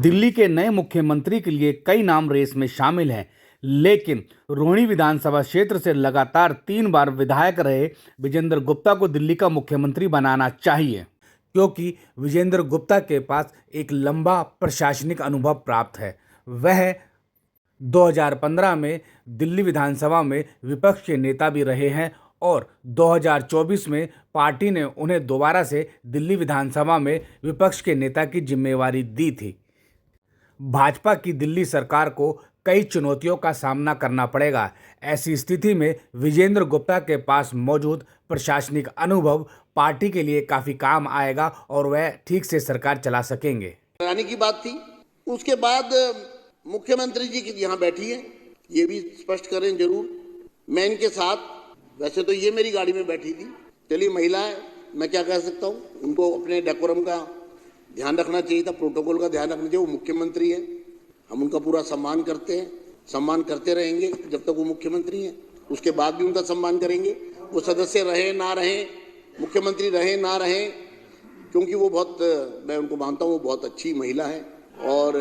दिल्ली के नए मुख्यमंत्री के लिए कई नाम रेस में शामिल हैं, लेकिन रोहिणी विधानसभा क्षेत्र से लगातार 3 बार विधायक रहे विजेंद्र गुप्ता को दिल्ली का मुख्यमंत्री बनाना चाहिए, क्योंकि विजेंद्र गुप्ता के पास एक लंबा प्रशासनिक अनुभव प्राप्त है। वह 2015 में दिल्ली विधानसभा में विपक्ष के नेता भी रहे हैं और 2024 में पार्टी ने उन्हें दोबारा से दिल्ली विधानसभा में विपक्ष के नेता की जिम्मेवारी दी थी। भाजपा की दिल्ली सरकार को कई चुनौतियों का सामना करना पड़ेगा। ऐसी स्थिति में विजेंद्र गुप्ता के पास मौजूद प्रशासनिक अनुभव पार्टी के लिए काफी काम आएगा और वह ठीक से सरकार चला सकेंगे। आने की बात थी, उसके बाद मुख्यमंत्री जी की यहाँ बैठी है, ये भी स्पष्ट करें जरूर। मैं इनके साथ, वैसे तो ये मेरी गाड़ी में बैठी थी, चलिए महिला है, मैं क्या कह सकता हूँ, उनको अपने डेकोरम का ध्यान रखना चाहिए था, प्रोटोकॉल का ध्यान रखना चाहिए। वो मुख्यमंत्री है, हम उनका पूरा सम्मान करते हैं, सम्मान करते रहेंगे जब तक वो मुख्यमंत्री हैं, उसके बाद भी उनका सम्मान करेंगे। वो सदस्य रहे ना रहे, मुख्यमंत्री रहे ना रहे, क्योंकि वो बहुत, मैं उनको मानता हूँ, वो बहुत अच्छी महिला है और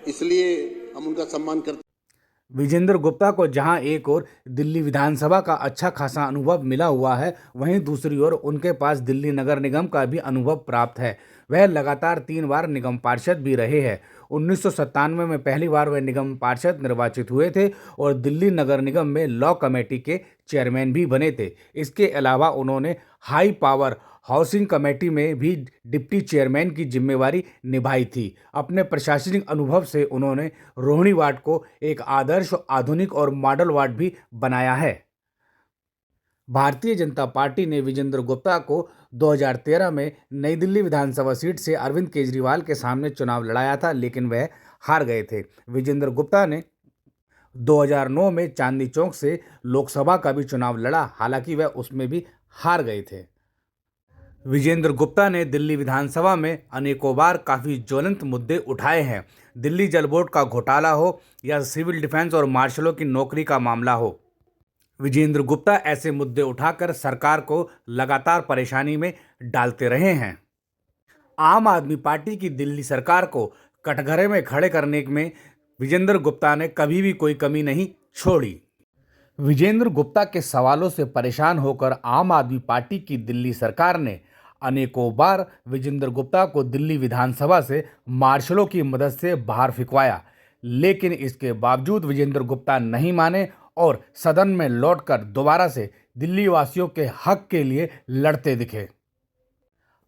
इसलिए हम उनका सम्मान करते हैं। विजेंद्र गुप्ता को जहां एक ओर दिल्ली विधानसभा का अच्छा खासा अनुभव मिला हुआ है, वहीं दूसरी ओर उनके पास दिल्ली नगर निगम का भी अनुभव प्राप्त है। वह लगातार 3 बार निगम पार्षद भी रहे हैं। 1997 में पहली बार वह निगम पार्षद निर्वाचित हुए थे और दिल्ली नगर निगम में लॉ कमेटी के चेयरमैन भी बने थे। इसके अलावा उन्होंने हाई पावर हाउसिंग कमेटी में भी डिप्टी चेयरमैन की जिम्मेवारी निभाई थी। अपने प्रशासनिक अनुभव से उन्होंने रोहिणी वार्ड को एक आदर्श, आधुनिक और मॉडल वार्ड भी बनाया है। भारतीय जनता पार्टी ने विजेंद्र गुप्ता को 2013 में नई दिल्ली विधानसभा सीट से अरविंद केजरीवाल के सामने चुनाव लड़ाया था, लेकिन वह हार गए थे। विजेंद्र गुप्ता ने 2009 में चांदनी चौक से लोकसभा का भी चुनाव लड़ा, हालांकि वह उसमें भी हार गए थे। विजेंद्र गुप्ता ने दिल्ली विधानसभा में अनेकों बार काफ़ी ज्वलंत मुद्दे उठाए हैं। दिल्ली जल बोर्ड का घोटाला हो या सिविल डिफेंस और मार्शलों की नौकरी का मामला हो, विजेंद्र गुप्ता ऐसे मुद्दे उठाकर सरकार को लगातार परेशानी में डालते रहे हैं। आम आदमी पार्टी की दिल्ली सरकार को कटघरे में खड़े करने में विजेंद्र गुप्ता ने कभी भी कोई कमी नहीं छोड़ी। विजेंद्र गुप्ता के सवालों से परेशान होकर आम आदमी पार्टी की दिल्ली सरकार ने अनेकों बार विजेंद्र गुप्ता को दिल्ली विधानसभा से मार्शलों की मदद से बाहर फिकवाया, लेकिन इसके बावजूद विजेंद्र गुप्ता नहीं माने और सदन में लौटकर दोबारा से दिल्ली वासियों के हक के लिए लड़ते दिखे।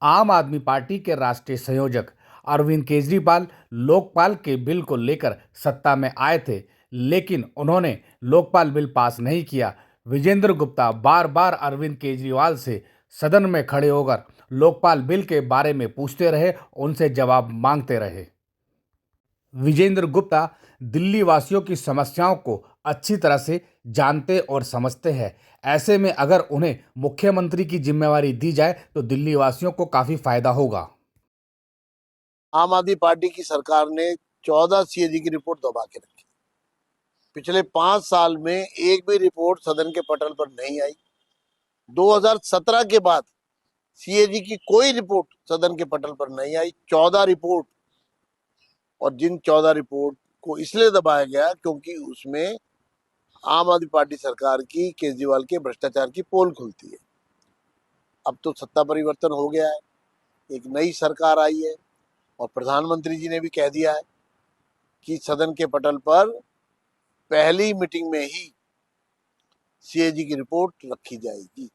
आम आदमी पार्टी के राष्ट्रीय संयोजक अरविंद केजरीवाल लोकपाल के बिल को लेकर सत्ता में आए थे, लेकिन उन्होंने लोकपाल बिल पास नहीं किया। विजेंद्र गुप्ता बार बार अरविंद केजरीवाल से सदन में खड़े होकर लोकपाल बिल के बारे में पूछते रहे, उनसे जवाब मांगते रहे। विजेंद्र गुप्ता दिल्ली वासियों की समस्याओं को अच्छी तरह से जानते और समझते हैं। ऐसे में अगर उन्हें मुख्यमंत्री की जिम्मेवारी दी जाए तो दिल्ली वासियों को काफी फायदा होगा। आम आदमी पार्टी की सरकार ने 14 सीएजी की रिपोर्ट दबा के रखी। पिछले 5 साल में एक भी रिपोर्ट सदन के पटल पर नहीं आई। 2017 के बाद सीएजी की कोई रिपोर्ट सदन के पटल पर नहीं आई। 14 रिपोर्ट, और जिन 14 रिपोर्ट को इसलिए दबाया गया क्योंकि उसमें आम आदमी पार्टी सरकार की, केजरीवाल के भ्रष्टाचार की पोल खुलती है। अब तो सत्ता परिवर्तन हो गया है, एक नई सरकार आई है और प्रधानमंत्री जी ने भी कह दिया है कि सदन के पटल पर पहली मीटिंग में ही सीएजी की रिपोर्ट रखी जाएगी।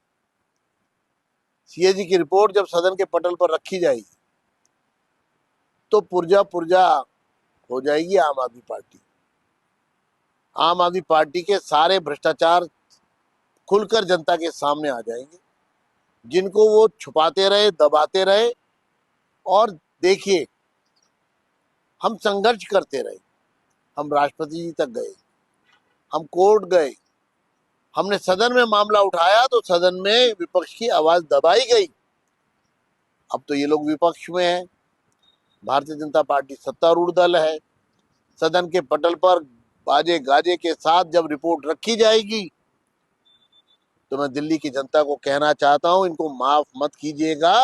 सीएजी की रिपोर्ट जब सदन के पटल पर रखी जाएगी तो पुर्जा पुर्जा हो जाएगी आम आदमी पार्टी। आम आदमी पार्टी के सारे भ्रष्टाचार खुलकर जनता के सामने आ जाएंगे, जिनको वो छुपाते रहे, दबाते रहे। और देखिए, हम संघर्ष करते रहे, हम राष्ट्रपति जी तक गए, हम कोर्ट गए, हमने सदन में मामला उठाया तो सदन में विपक्ष की आवाज दबाई गई। अब तो ये लोग विपक्ष में हैं, भारतीय जनता पार्टी सत्तारूढ़ दल है। सदन के पटल पर बाजे गाजे के साथ जब रिपोर्ट रखी जाएगी तो मैं दिल्ली की जनता को कहना चाहता हूं, इनको माफ मत कीजिएगा।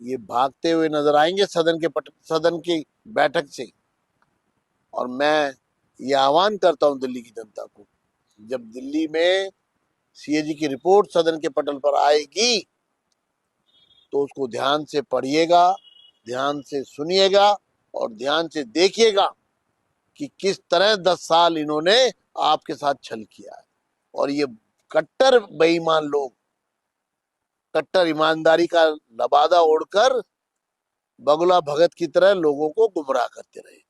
ये भागते हुए नजर आएंगे सदन की बैठक से। और मैं ये आह्वान करता हूं दिल्ली की जनता को, जब दिल्ली में सीएजी की रिपोर्ट सदन के पटल पर आएगी तो उसको ध्यान से पढ़िएगा, ध्यान से सुनिएगा और ध्यान से देखिएगा कि किस तरह 10 साल इन्होंने आपके साथ छल किया है। और ये कट्टर बेईमान लोग कट्टर ईमानदारी का लबादा ओढ़कर बगुला भगत की तरह लोगों को गुमराह करते रहे।